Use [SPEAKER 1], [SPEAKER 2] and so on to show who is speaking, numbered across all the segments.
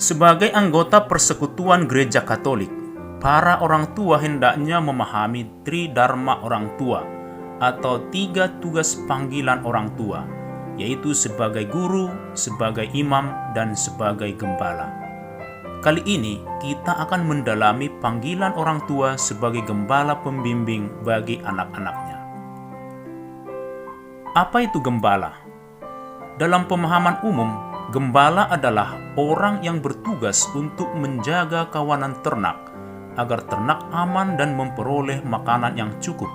[SPEAKER 1] Sebagai anggota persekutuan gereja Katolik, para orang tua hendaknya memahami tridharma orang tua atau 3 tugas panggilan orang tua, yaitu sebagai guru, sebagai imam, dan sebagai gembala. Kali ini kita akan mendalami panggilan orang tua sebagai gembala pembimbing bagi anak-anaknya. Apa itu gembala? Dalam pemahaman umum, gembala adalah orang yang bertugas untuk menjaga kawanan ternak agar ternak aman dan memperoleh makanan yang cukup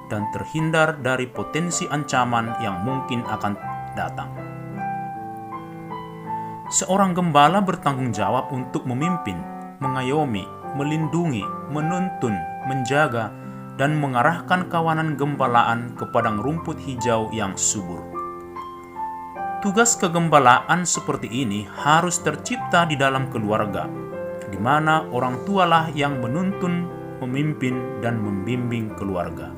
[SPEAKER 1] dan terhindar dari potensi ancaman yang mungkin akan datang. Seorang gembala bertanggung jawab untuk memimpin, mengayomi, melindungi, menuntun, menjaga, dan mengarahkan kawanan gembalaan ke padang rumput hijau yang subur. Tugas kegembalaan seperti ini harus tercipta di dalam keluarga, di mana orang tualah yang menuntun, memimpin, dan membimbing keluarga.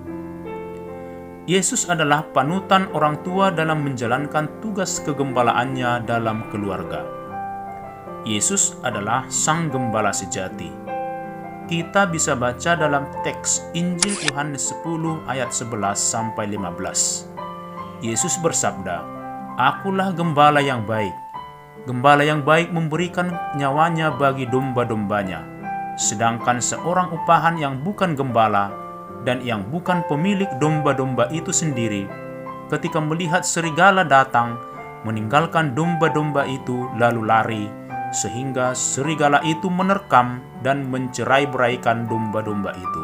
[SPEAKER 1] Yesus adalah panutan orang tua dalam menjalankan tugas kegembalaannya dalam keluarga. Yesus adalah Sang Gembala sejati. Kita bisa baca dalam teks Injil Yohanes 10 ayat 11-15. Yesus bersabda, "Akulah gembala yang baik. Gembala yang baik memberikan nyawanya bagi domba-dombanya. Sedangkan seorang upahan yang bukan gembala dan yang bukan pemilik domba-domba itu sendiri, ketika melihat serigala datang, meninggalkan domba-domba itu lalu lari, sehingga serigala itu menerkam dan mencerai-beraikan domba-domba itu."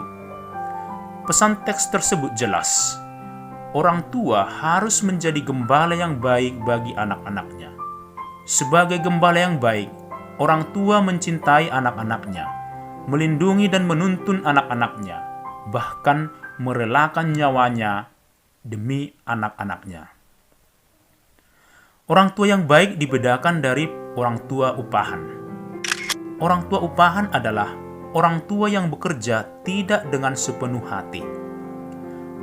[SPEAKER 1] Pesan teks tersebut jelas. Orang tua harus menjadi gembala yang baik bagi anak-anaknya. Sebagai gembala yang baik, orang tua mencintai anak-anaknya, melindungi dan menuntun anak-anaknya, bahkan merelakan nyawanya demi anak-anaknya. Orang tua yang baik dibedakan dari orang tua upahan. Orang tua upahan adalah orang tua yang bekerja tidak dengan sepenuh hati.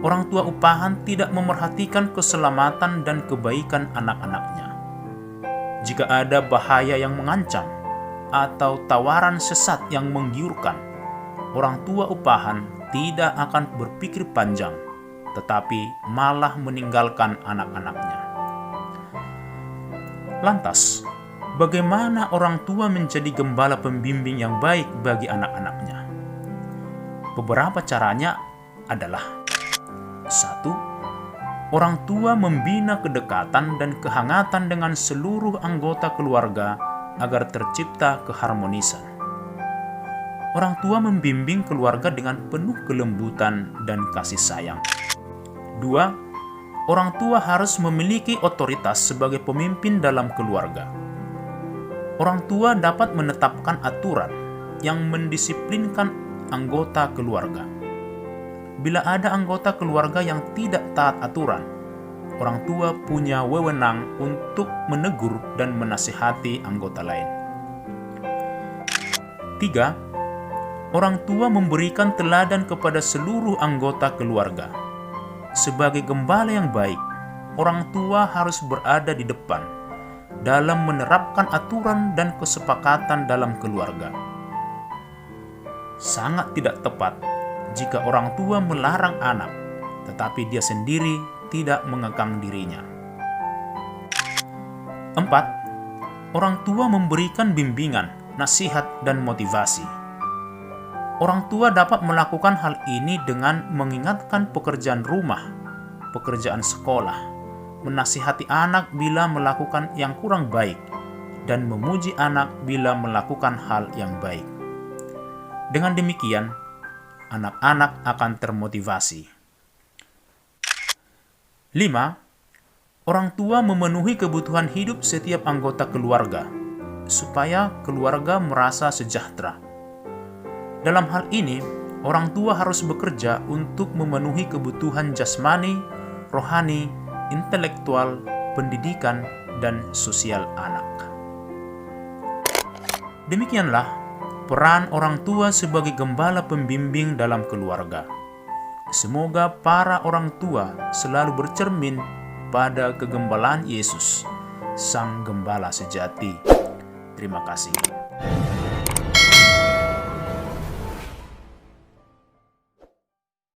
[SPEAKER 1] Orang tua upahan tidak memerhatikan keselamatan dan kebaikan anak-anaknya. Jika ada bahaya yang mengancam atau tawaran sesat yang menggiurkan, orang tua upahan tidak akan berpikir panjang, tetapi malah meninggalkan anak-anaknya. Lantas, bagaimana orang tua menjadi gembala pembimbing yang baik bagi anak-anaknya? Beberapa caranya adalah: 1. Orang tua membina kedekatan dan kehangatan dengan seluruh anggota keluarga agar tercipta keharmonisan. Orang tua membimbing keluarga dengan penuh kelembutan dan kasih sayang. 2. Orang tua harus memiliki otoritas sebagai pemimpin dalam keluarga. Orang tua dapat menetapkan aturan yang mendisiplinkan anggota keluarga. Bila ada anggota keluarga yang tidak taat aturan, orang tua punya wewenang untuk menegur dan menasihati anggota lain. 3. Orang tua memberikan teladan kepada seluruh anggota keluarga. Sebagai gembala yang baik, orang tua harus berada di depan dalam menerapkan aturan dan kesepakatan dalam keluarga. Sangat tidak tepat jika orang tua melarang anak, tetapi dia sendiri tidak mengekang dirinya. 4. Orang tua memberikan bimbingan, nasihat, dan motivasi. Orang tua dapat melakukan hal ini dengan mengingatkan pekerjaan rumah, pekerjaan sekolah, menasihati anak bila melakukan yang kurang baik, dan memuji anak bila melakukan hal yang baik. Dengan demikian, anak-anak akan termotivasi. 5. Orang tua memenuhi kebutuhan hidup setiap anggota keluarga, supaya keluarga merasa sejahtera. Dalam hal ini, orang tua harus bekerja untuk memenuhi kebutuhan jasmani, rohani, intelektual, pendidikan, dan sosial anak. Demikianlah peran orang tua sebagai gembala pembimbing dalam keluarga. Semoga para orang tua selalu bercermin pada kegembalaan Yesus, Sang Gembala sejati. Terima kasih.